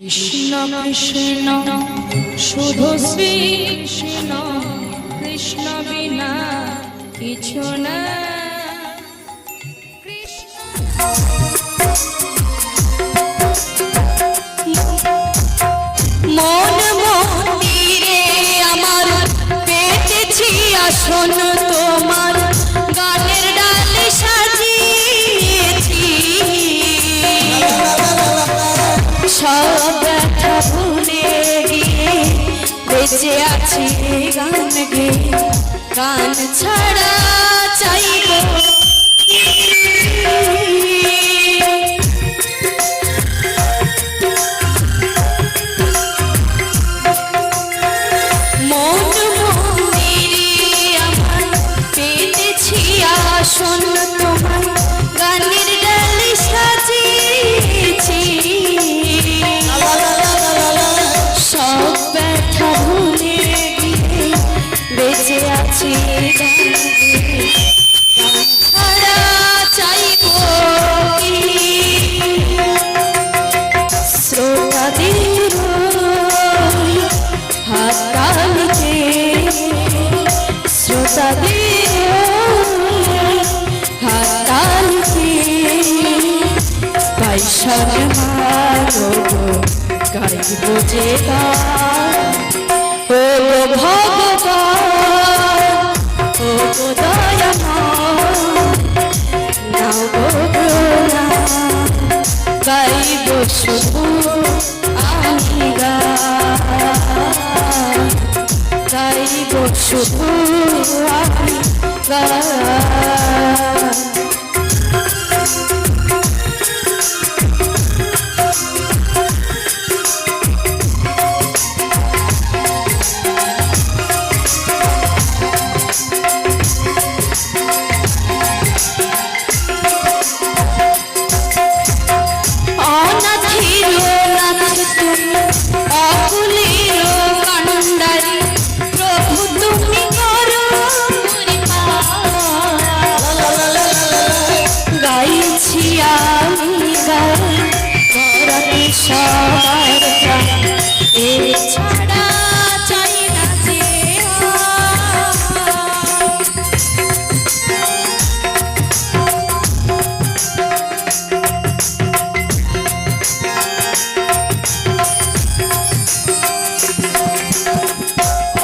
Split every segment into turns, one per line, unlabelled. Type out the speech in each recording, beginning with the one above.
কৃষ্ণ কৃষ্ণ শুধু শ্রী কৃষ্ণ, কৃষ্ণ বিনা কিছু না। মন মন্দিরে আমার পেতেছি আসন, তোমার গানের ডালে সাজিয়েছি। সব ব্যথা ভুলে গিয়ে বেঁচে আছি গান গেয়ে, গান ছাড়া চাইব মন মন্দিরে আমার পেতেছি আসন, তোমার গানের ডালে সাজিয়েছি। সব ব্যথা ভুলে গিয়ে বেঁচে আছি গান ছাড়া চাইব শ্রোতাদের হাততালিতে, শ্রোতাদের হাততালিতে পাই সম্মান গাইব যে গান। ও ভগবান, ও দয়াময়, নাও গো প্রণাম, গাইব শুধু আমি গান, গাইব শুধু আমি গান। সবার প্রাণ এছাড়া চাই না যে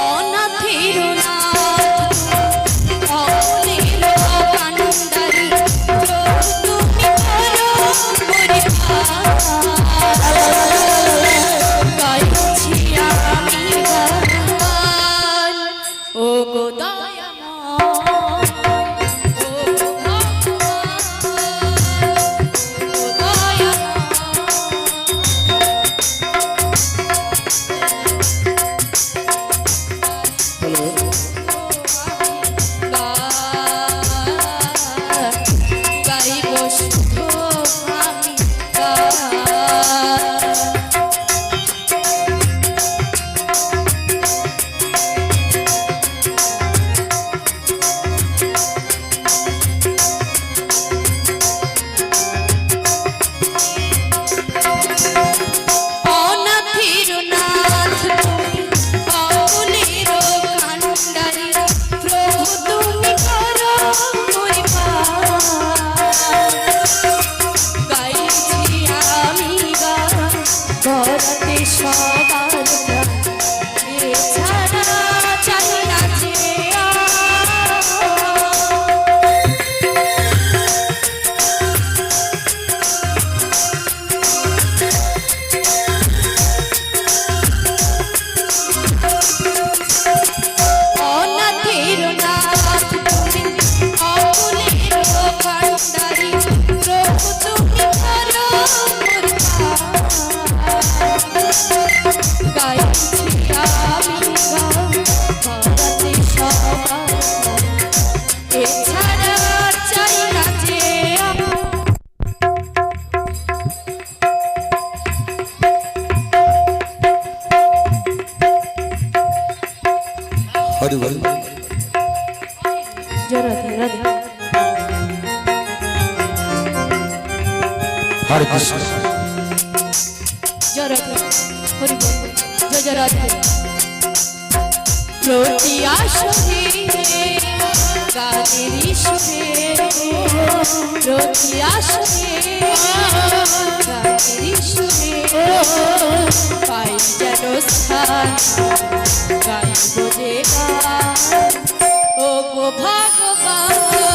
অনাথের নাথ অকুলের কান্ডারি, তুমি করো পরিপার। গাইছি আমি গান, ও গো দয়াময়, ও গো ভগবান, ও দয়াময়, গাইব শুধু আমি গান। অনাথের নাথ তুমি অকুলের কান্ডারি, প্রভু তুমি করো পরিপার। গাইছি আমি গান, গড়াতে সবার প্রাণ এছাড়া চাই না যে অনাথের নাথ তুমি অকুলের কান্ডারি, প্রভু তুমি করো পরিপার। গাইছি আমি গান, হরি বল জয় জয় রাধে প্রতি আসরে গানেরই সুরে প্রতি আসরে গানেরই সুরে পাই যেন স্থান গাইব যে গান ও গো ভগবান ও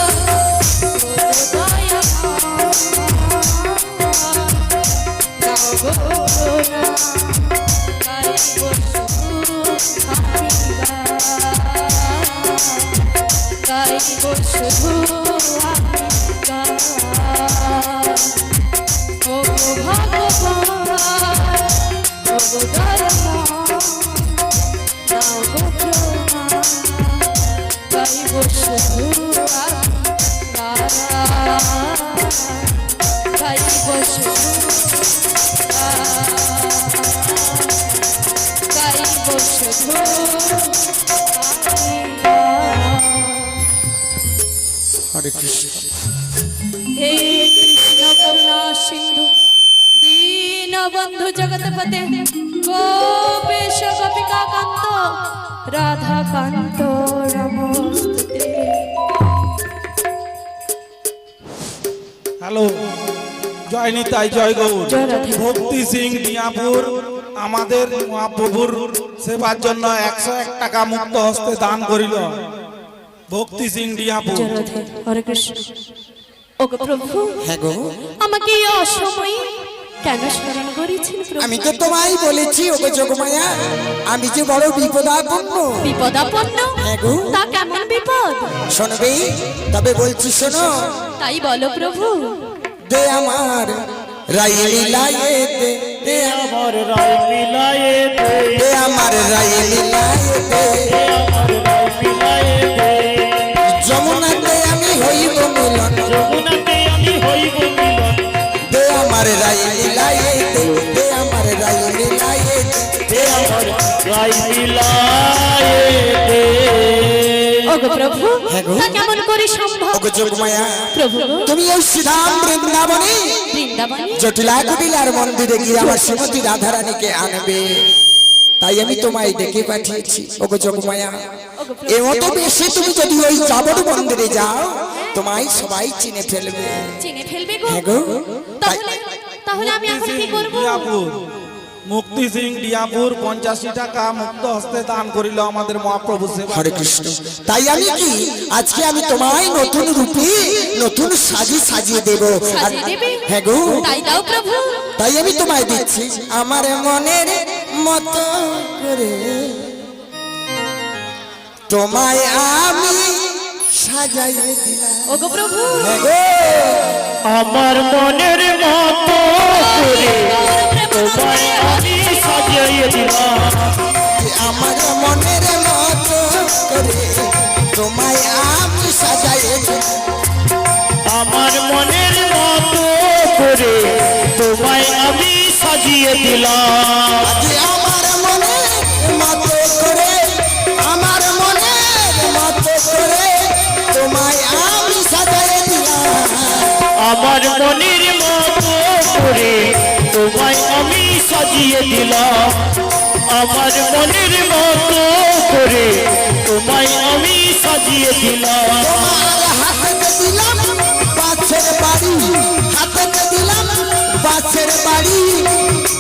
গো দয়াময় গাও গো না গাইব শুধু আমি গাইব শুধু আমি গান ও গো ভগবান ও গো দয়াময় গাও গো না গাইব শুধু আমি গাইব শুধু গাইব শুধু
হরে কৃষ্ণ।
হে কৃষ্ণ করুণা সিন্ধু দীনবন্ধু জগৎপতে গোপেশ গোপিকা কান্ত রাধা কান্ত নমস্তুতে।
হ্যালো, জয় নিতাই, জয় গৌর।
জয় রাধে।
ভক্তি সিং মিয়াপুর আমাদের মহাপ্রভুর সেবার জন্য 101 টাকা মুক্ত হস্তে দান করিল। ভক্তি সিং ডিয়াপুর।
জয় রাধে। হরে কৃষ্ণ। ওগো প্রভু,
হ্যাঁ গো,
আমাকে এই অসময়ে কেন স্মরণ করেছেন প্রভু?
আমি তো তোমায় বলেছি ওগো যোগমায়া, আমি যে বড় বিপদাপন্ন।
বিপদাপন্ন?
হ্যাঁ গো।
তা কেমন বিপদ?
শোনবে, তবে বলছি শোনো।
তাই বলো প্রভু।
দে আমার রাই মিলায়ে দে, দে
আমার রায় মিলায়ে দে,
দে আমার রাই মিলায়ে দে,
আমার রায় মিলায়ে দে,
যমুনাতে আমি হইব মিলন।
যমুনাতে আমি হইব মিলন,
দে আমার রাই মিলায়ে দে, দে আমার রাই মিলায়ে দে,
দে আমার রায় মিলায়ে দে।
ওগো প্রভু,
হ্যাঁ গো।
তা কেমন করে সম্ভব?
ওগো যোগমায়া,
প্রভু গো,
তুমি এই শ্রীধাম বৃন্দাবনে
বৃন্দাবনে
জটিলা কুটিলার মন্দিরে গিয়ে আমার শ্রীমতী রাধারানীকে আনবে, তাই আমি তোমায় ডেকে পাঠিয়েছি। ওগো যোগমায়া, এ মতো বেশি তুমি যদি ওই যাবর মন্দিরে যাও, তোমায় সবাই চিনে ফেলবে।
চিনে ফেলবে গো?
হ্যাঁ গো।
তাহলে তাহলে আমি এখন কি করব?
ডিয়াপুর মুক্তি সিং ডিয়াপুর 85 টাকা মুক্ত হস্তে দান করিল আমাদের মহাপ্রভু সেবা।
হরে কৃষ্ণ। তাই আমি কি আজকে আমি তোমায় নতুন রূপে নতুন সাজিয়ে দেব।
সাজিয়ে দেবে?
হ্যাঁ গো।
তাই দাও প্রভু।
তাই আমি তোমায় দিচ্ছি আমার মনের মতো করে, তোমায় আমি সাজাইয়ে দিলাম।
ওগো প্রভু,
হ্যাঁ গো।
আমার মনের মতো করে তোমায় আমি সাজিয়ে দিলাম,
আমার মনের মতো করে তোমায় আমি সাজাইয়ে দিলাম।
আমার মনের মতো করে তোমায় আমি সাজিয়ে দিলাম,
আজ আমার মনের মতো করে, আমার মনের মতো করে তোমায় আমি সাজাইয়ে দিলাম।
আমার মনের মতো করে তোমায় আমি সাজিয়ে দিলাম, আমার মনের মতো করে তোমায় আমি সাজিয়ে দিলাম।
তোমার হাতে দিলাম বাছের বাড়ি, হাতে দিলাম বাছের বাড়ি,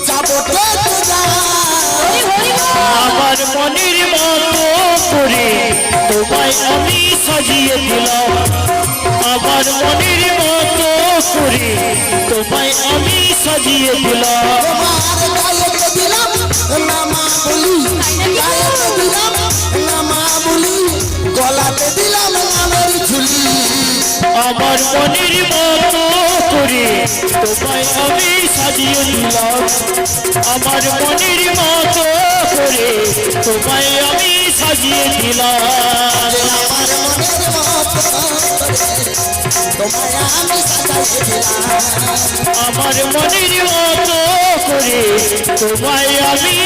যাবো তো যা।
আমার মনের মতো করে তোমায় আমি সাজিয়ে দিলাম, আমার মনের মতো করে তোমায় আমি সাজিয়ে দিলাম।
তোমার গায়েতে দিলাম নামা বলি, গায়েতে দিলাম নামা বলি, গলাতে দিলাম নামের ঝুলি।
আমার মনের মতো করে তোমায় আমি সাজিয়ে দিলাম, আমার মনের মতো করে তোমায় আমি সাজিয়ে দিলাম।
আমার মনের মতো করে তোমায় আমি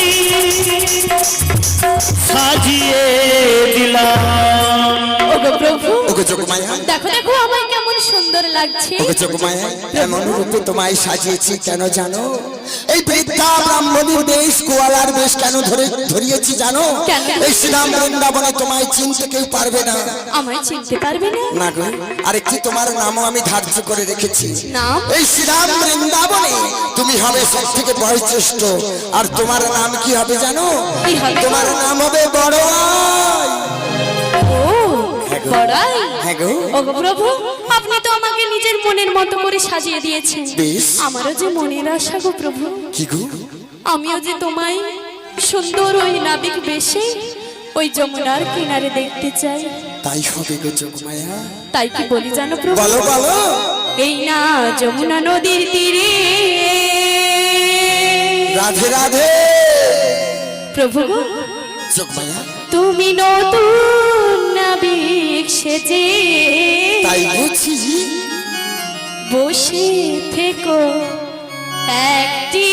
সাজিয়ে দিলাম।
ওগো প্রভু
ওগো যোগমায়া,
দেখো দেখো আমায় কেমন সুন্দর লাগছে।
ওগো যোগমায়া, এমন রূপে তোমায় সাজিয়েছি কেন জানো? এই বৃদ্ধা ব্রাহ্মণীর বেশ গোয়ালার বেশ কেন ধরিয়েছি জানো?
কেন?
এই শ্রীরাম বৃন্দাবনে তোমায় চিনতে কেউ পারবে না।
আমায় চিনতে পারবে না?
না গো, আরেকটি তোমার নামও আমি ধার্য করে রেখেছি।
নাম?
এই শ্রীরাম বৃন্দাবনে তুমি হবে সব থেকে বয়োজ্যেষ্ঠ। আর তোমার নাম কি হবে জানো?
কি হবে?
তোমার নাম হবে বড়াই।
ও বড়াই।
হ্যাঁ গো।
ওগো প্রভু আপনি তো আমাকে নিজের মনের মতো করে সাজিয়ে দিয়েছেন।
বেশ।
আমারও যে মনের আশা গো প্রভু,
কি গো?
আমিও যে তোমায় সুন্দর ওই নাবিক বেশে ওই যমুনার কিনারে দেখতে চাই।
তাই হবে গো যোগমায়া।
তাই কি বলি জানো প্রভু?
বলো বলো।
এই না যমুনা নদীর তীরে
রাধে রাধে।
প্রভু গো,
যোগমায়া,
তুমি নতুন নাবিক সেজে
তাই বুঝি
বসে থেকো একটি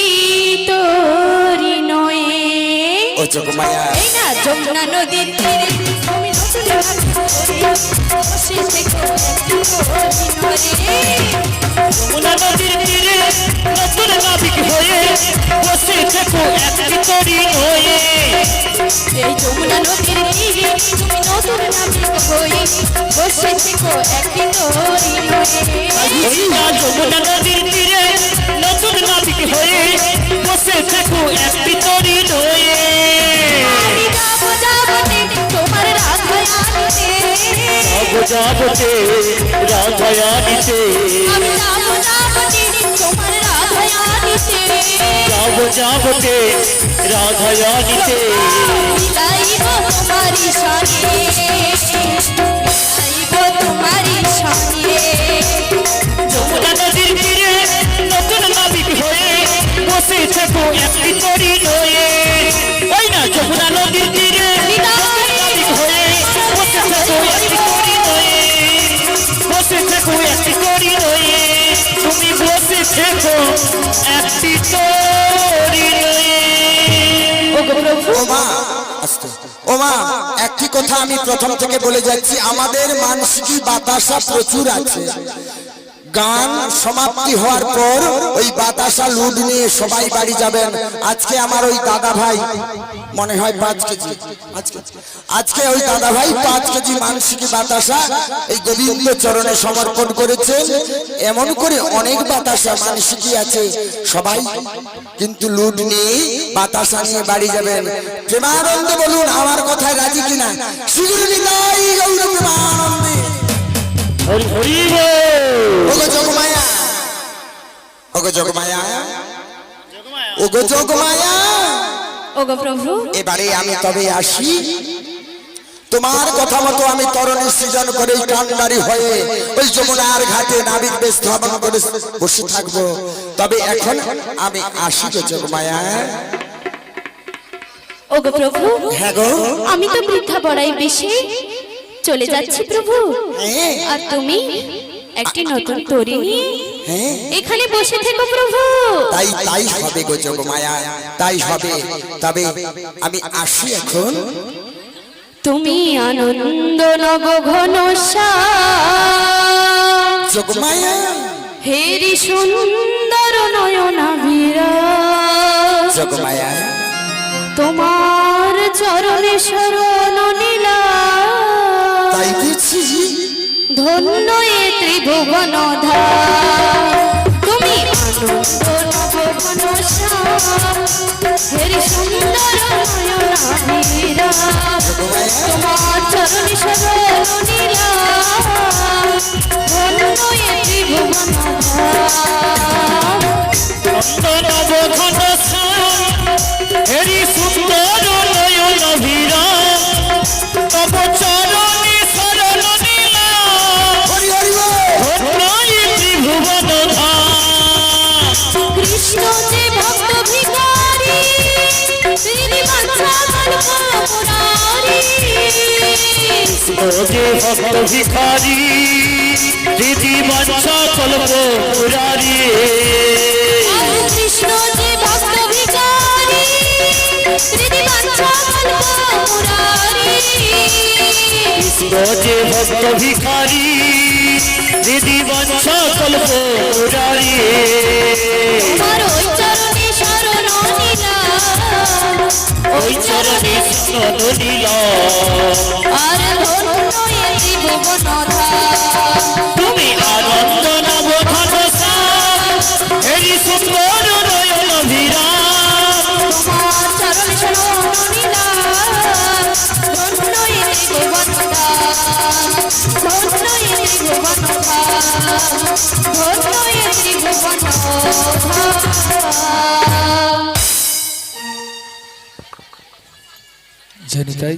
তরি নয়ে।
ও যোগমায়া,
এই না যমুনা নদীর তীরে তুমি নতুন বসে থেকো একটি তরি নয়ে।
যমুনা নদীর তীরে নতুন নাবিক হয়ে বসে থেকো একটি তরি হয়ে।
এই যমুনা নদীর তীরে তুমি নতুন নাবিক হয়ে বসে থেকো একটি তরি নয়ে।
ওই না যমুনা নদীর তীরে নতুন নাবিক হয়ে বসে থেকো একটি তরি হয়ে।
আমি যাবো যাবতে তোমার রাধায় আনিতে।
যাবো যাবতে রাধায় আনিতে।
আমি যাবো যাবতে তোমার রাধায় আনিতে।
যাবো যাবতে রাধায় আনিতে।
বিলাইব তোমারি শানে, বিলাইব তোমারি শানে।
যমুনা নদীর তীরে নতুন নাবিক হয়ে বসে থেকো একটি তরি হয়ে। ওই না যমুনা নদীর তীরে নতুন নাবিক হয়ে বসে থেকো একটি তরি হয়ে। বসে থেকো একটি তরি হয়ে। তুমি বসে থেকো একটি তরি হয়ে।
ওগো প্রভু
ও মা, আস্তে। ও মা, একটি কথা আমি প্রথম থেকে বলে যাচ্ছি, আমাদের মানসিক বাতাসা প্রচুর আছে। গান সমাপ্তি হওয়ার পর ওই বাতাসা লুড নিয়ে সবাই বাড়ি যাবেন। আজকে আমার ওই দাদা ভাই মনে হয় 5 কেজি, আজকে ওই দাদা ভাই 5 কেজি মানসিক বাতাসা এই গোবিন্দ চরণে সমর্পণ করেছেন। এমন করে অনেক বাতাসা মানসিকই আছে, সবাই কিন্তু লুড নিয়ে বাতাসা নিয়ে বাড়ি যাবেন। প্রেমানন্দে বলুন আমার কথায় রাজি কিনা? শিগুরি নাই গৌর প্রেমানন্দে।
হরি হরি বল।
ওগো যোগমায়া, ওগো যোগমায়া, ওগো যোগমায়া,
ওগো প্রভু
এবারে আমি তবে আসি। তোমার কথা মতো আমি তরণী সৃজন করে কান্ডারি হয়ে ওই যমুনার ঘাটে নাবিক বেশ ধাবন করে বসে থাকবো। তবে এখন আমি আসি গো যোগমায়া।
ওগো প্রভু
হ্যাঁ গো।
আমি তো বৃদ্ধা বড়াই বেশি চলে যাচ্ছি প্রভু।
হ্যাঁ।
আর তুমি একটি নতুন তরি নিয়ে
হ্যাঁ,
এখানে বসে থেকো প্রভু।
তাই তাই হবে গো যোগমায়া, তাই হবে। তবে আমি আসি এখন।
তুমি আনন্দ নব ঘন
যোগমায়া,
হেরি সুন্দর নয়নাভিরা
যোগমায়া,
তোমার চরণে শরণ নীলা
তাই বুঝি
ধন্য এ ত্রিভুবন তুমি আনন্দ নব ঘন হেরি সুন্দর নয়নাভিরা তোমার চরণে শরণ নীলা ধন্য এ ত্রিভুবন
নব ঘন হেরি সুন্দর নয়ন ভিরা তব চরণে শরণ নীলা
হরি হরি বল।
ধন্যই ত্রিভুবন ধাম।
কৃষ্ণ যে ভক্ত ভিখারি শ্রী বাঞ্ছা কল্প মুরারি
যে ভক্ত ভিখারি দিদি বাঞ্ছা কল্প মুরারি
কৃষ্ণ যে ভক্ত ভিখারি হৃদি বাঞ্ছা কল্প মুরারি
যে ভক্ত ভিখারি দিদি বাঞ্ছা কল্প মুরারি
তোমার ওই চরণে শরণ নিলাম
ওই চরণে শরণ নিলাম
আর ধন্য এ ত্রিভুবন ধাম
তুমি আনন্দ নব ঘনশ্যাম এরি সুন্দর নয়ন বিরাম
তোমার চরণে শরণ নিলাম ধন্য এ ত্রিভুবন ধাম ধন্য এ ত্রিভুবন ধাম ধন্য এ ত্রিভুবন ধাম
জানি তাই